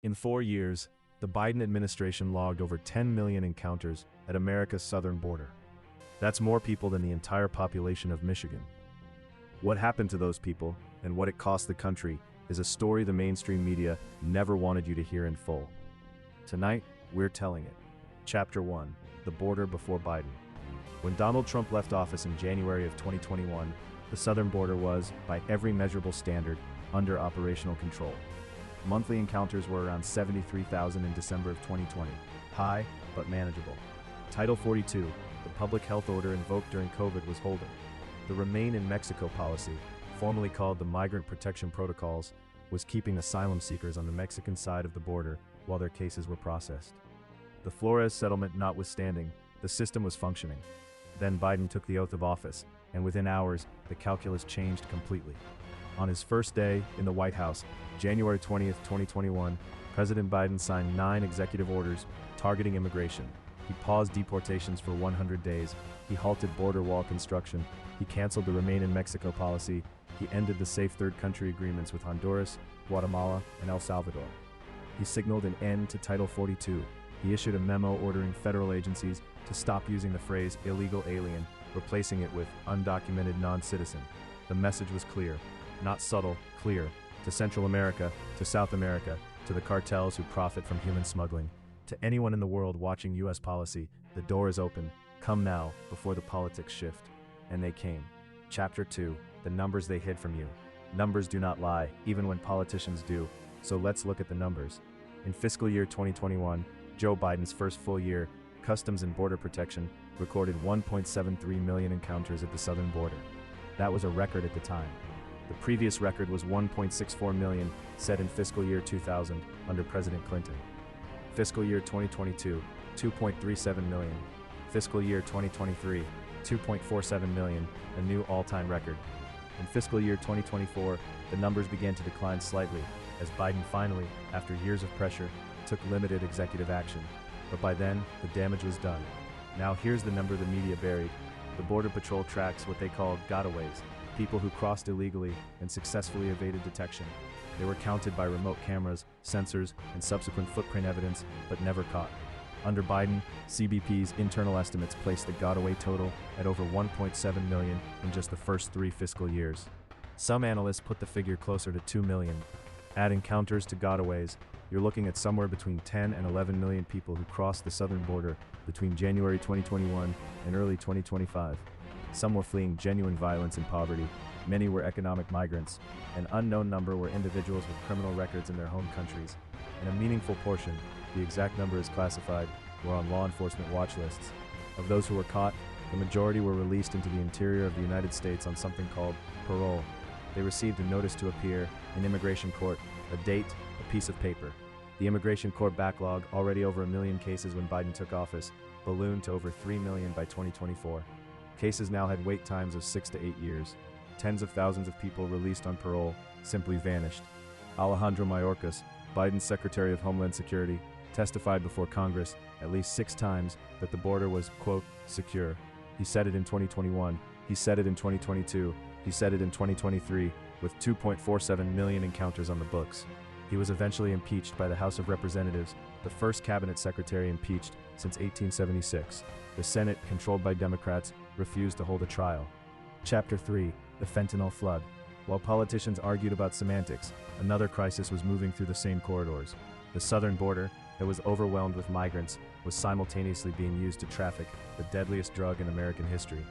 In 4 years, the Biden administration logged over 10 million encounters at America's southern border. That's more people than the entire population of Michigan. What happened to those people, and what it cost the country, is a story the mainstream media never wanted you to hear in full. Tonight, we're telling it. Chapter 1: The Border Before Biden. When Donald Trump left office in January of 2021, the southern border was, by every measurable standard, under operational control. Monthly encounters were around 73,000 in December of 2020. High, but manageable. Title 42, the public health order invoked during COVID, was holding. The Remain in Mexico policy, formerly called the Migrant Protection Protocols, was keeping asylum seekers on the Mexican side of the border while their cases were processed. The Flores settlement notwithstanding, the system was functioning. Then Biden took the oath of office, and within hours, the calculus changed completely. On his first day in the White House, January 20th, 2021, President Biden signed 9 executive orders targeting immigration. He paused deportations for 100 days, he halted border wall construction, he canceled the Remain in Mexico policy, he ended the Safe Third Country agreements with Honduras, Guatemala, and El Salvador. He signaled an end to Title 42. He issued a memo ordering federal agencies to stop using the phrase illegal alien, replacing it with undocumented non-citizen. The message was clear. Not subtle, clear, to Central America, to South America, to the cartels who profit from human smuggling. To anyone in the world watching U.S. policy, the door is open. Come now, before the politics shift. And they came. Chapter 2, the numbers they hid from you. Numbers do not lie, even when politicians do. So let's look at the numbers. In fiscal year 2021, Joe Biden's first full year, Customs and Border Protection recorded 1.73 million encounters at the southern border. That was a record at the time. The previous record was 1.64 million, set in fiscal year 2000 under President Clinton. Fiscal year 2022, 2.37 million. Fiscal year 2023, 2.47 million, a new all-time record. In fiscal year 2024, the numbers began to decline slightly, as Biden finally, after years of pressure, took limited executive action. But by then, the damage was done. Now here's the number the media buried. The Border Patrol tracks what they call gotaways, people who crossed illegally and successfully evaded detection. They were counted by remote cameras, sensors, and subsequent footprint evidence, but never caught. Under Biden, CBP's internal estimates placed the gotaway total at over 1.7 million in just the first 3 fiscal years. Some analysts put the figure closer to 2 million. Add encounters to gotaways, you're looking at somewhere between 10 and 11 million people who crossed the southern border between January 2021 and early 2025. Some were fleeing genuine violence and poverty, many were economic migrants, an unknown number were individuals with criminal records in their home countries, and a meaningful portion, the exact number is classified, were on law enforcement watch lists. Of those who were caught, the majority were released into the interior of the United States on something called parole. They received a notice to appear in immigration court, a date, a piece of paper. The immigration court backlog, already over 1 million cases when Biden took office, ballooned to over 3 million by 2024. Cases now had wait times of 6 to 8 years. Tens of thousands of people released on parole simply vanished. Alejandro Mayorkas, Biden's Secretary of Homeland Security, testified before Congress at least 6 times that the border was, quote, secure. He said it in 2021, he said it in 2022, he said it in 2023, with 2.47 million encounters on the books. He was eventually impeached by the House of Representatives, the first cabinet secretary impeached since 1876. The Senate, controlled by Democrats, refused to hold a trial. Chapter 3, the fentanyl flood. While politicians argued about semantics, another crisis was moving through the same corridors. The southern border, that was overwhelmed with migrants, was simultaneously being used to traffic the deadliest drug in American history.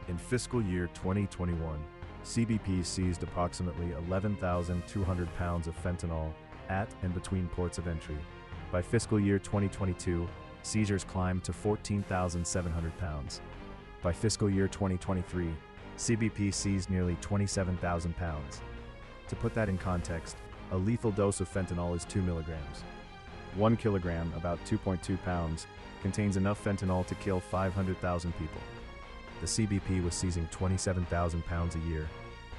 In fiscal year 2021, CBP seized approximately 11,200 pounds of fentanyl at and between ports of entry. By fiscal year 2022, seizures climbed to 14,700 pounds. By fiscal year 2023, CBP seized nearly 27,000 pounds. To put that in context, a lethal dose of fentanyl is 2 milligrams. 1 kilogram, about 2.2 pounds, contains enough fentanyl to kill 500,000 people. The CBP was seizing 27,000 pounds a year,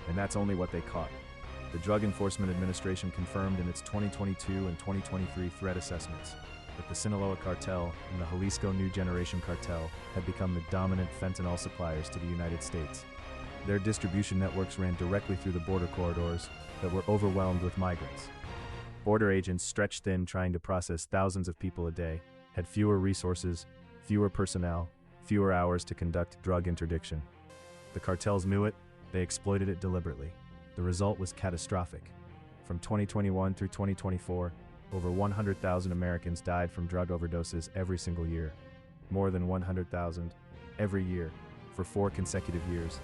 and that's only what they caught. The Drug Enforcement Administration confirmed in its 2022 and 2023 threat assessments that the Sinaloa cartel and the Jalisco New Generation cartel had become the dominant fentanyl suppliers to the United States. Their distribution networks ran directly through the border corridors that were overwhelmed with migrants. Border agents, stretched thin trying to process thousands of people a day, had fewer resources, fewer personnel, fewer hours to conduct drug interdiction. The cartels knew it, they exploited it deliberately. The result was catastrophic. From 2021 through 2024, over 100,000 Americans died from drug overdoses every single year. More than 100,000 every year for 4 consecutive years.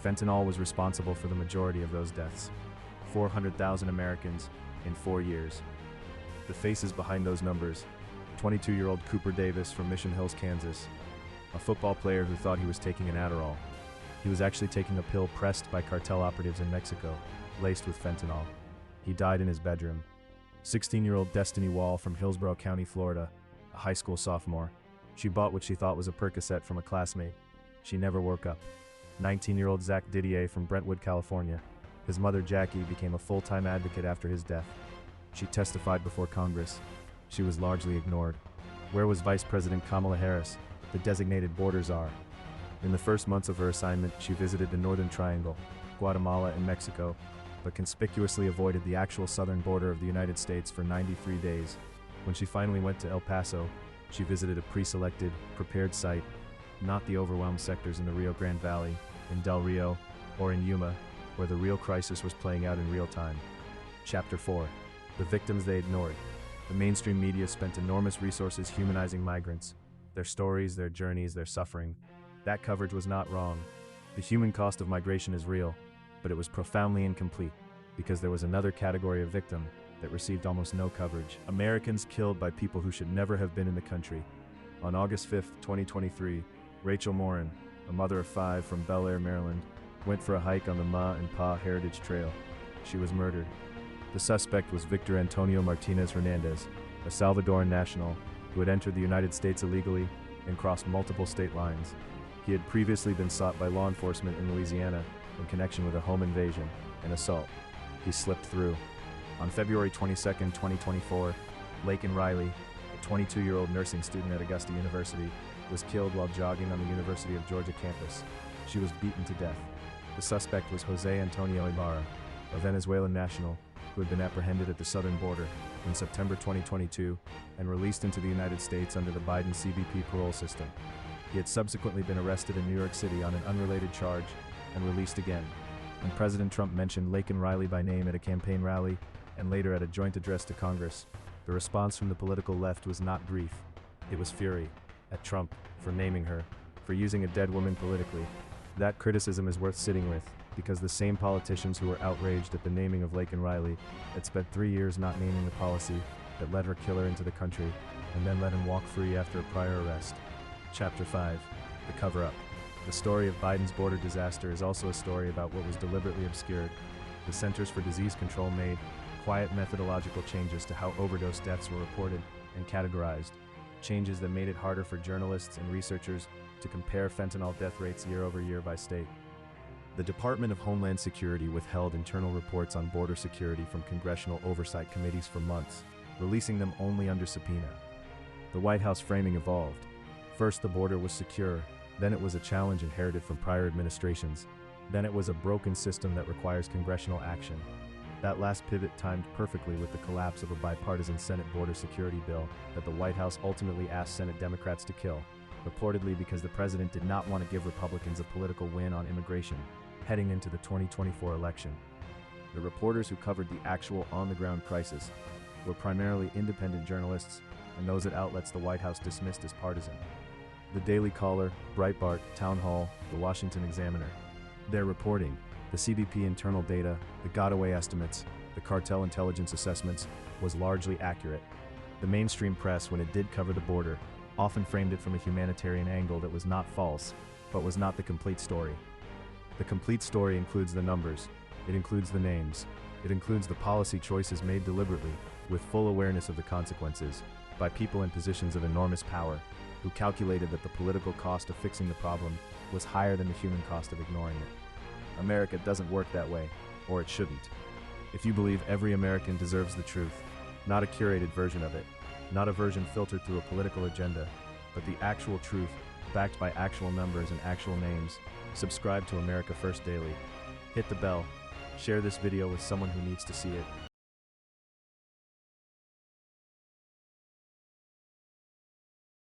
Fentanyl was responsible for the majority of those deaths. 400,000 Americans in 4 years. The faces behind those numbers: 22-year-old Cooper Davis from Mission Hills, Kansas, a football player who thought he was taking an Adderall. He was actually taking a pill pressed by cartel operatives in Mexico, laced with fentanyl. He died in his bedroom. 16-year-old Destiny Wall from Hillsborough County, Florida, a high school sophomore. She bought what she thought was a Percocet from a classmate. She never woke up. 19-year-old Zach Didier from Brentwood, California. His mother, Jackie, became a full-time advocate after his death. She testified before Congress. She was largely ignored. Where was Vice President Kamala Harris, the designated border czar? In the first months of her assignment, she visited the Northern Triangle, Guatemala and Mexico, but conspicuously avoided the actual southern border of the United States for 93 days. When she finally went to El Paso, she visited a pre-selected, prepared site, not the overwhelmed sectors in the Rio Grande Valley, in Del Rio, or in Yuma, where the real crisis was playing out in real time. Chapter 4. The victims they ignored. The mainstream media spent enormous resources humanizing migrants. Their stories, their journeys, their suffering. That coverage was not wrong. The human cost of migration is real, but it was profoundly incomplete, because there was another category of victim that received almost no coverage. Americans killed by people who should never have been in the country. On August 5, 2023, Rachel Morin, a mother of 5 from Bel Air, Maryland, went for a hike on the Ma and Pa Heritage Trail. She was murdered. The suspect was Victor Antonio Martinez Hernandez, a Salvadoran national who had entered the United States illegally and crossed multiple state lines. He had previously been sought by law enforcement in Louisiana in connection with a home invasion and assault. He slipped through. On February 22, 2024, Laken Riley, a 22-year-old nursing student at Augusta University, was killed while jogging on the University of Georgia campus. She was beaten to death. The suspect was Jose Antonio Ibarra, a Venezuelan national who had been apprehended at the southern border in September 2022 and released into the United States under the Biden CBP parole system. He had subsequently been arrested in New York City on an unrelated charge and released again. When President Trump mentioned Laken Riley by name at a campaign rally and later at a joint address to Congress, the response from the political left was not grief. It was fury at Trump for naming her, for using a dead woman politically. That criticism is worth sitting with, because the same politicians who were outraged at the naming of Laken Riley had spent 3 years not naming the policy that led her killer into the country and then let him walk free after a prior arrest. Chapter 5. The Cover-Up. The story of Biden's border disaster is also a story about what was deliberately obscured. The Centers for Disease Control made quiet methodological changes to how overdose deaths were reported and categorized, changes that made it harder for journalists and researchers to compare fentanyl death rates year over year by state. The Department of Homeland Security withheld internal reports on border security from congressional oversight committees for months, releasing them only under subpoena. The White House framing evolved. First, the border was secure, then it was a challenge inherited from prior administrations, then it was a broken system that requires congressional action. That last pivot timed perfectly with the collapse of a bipartisan Senate border security bill that the White House ultimately asked Senate Democrats to kill, reportedly because the president did not want to give Republicans a political win on immigration heading into the 2024 election. The reporters who covered the actual on-the-ground crisis were primarily independent journalists and those at outlets the White House dismissed as partisan. The Daily Caller, Breitbart, Town Hall, the Washington Examiner. Their reporting, the CBP internal data, the got-away estimates, the cartel intelligence assessments, was largely accurate. The mainstream press, when it did cover the border, often framed it from a humanitarian angle that was not false, but was not the complete story. The complete story includes the numbers, it includes the names, it includes the policy choices made deliberately, with full awareness of the consequences, by people in positions of enormous power, who calculated that the political cost of fixing the problem was higher than the human cost of ignoring it. America doesn't work that way, or it shouldn't. If you believe every American deserves the truth, not a curated version of it, not a version filtered through a political agenda, but the actual truth, backed by actual numbers and actual names, subscribe to America First Daily. Hit the bell. Share this video with someone who needs to see it.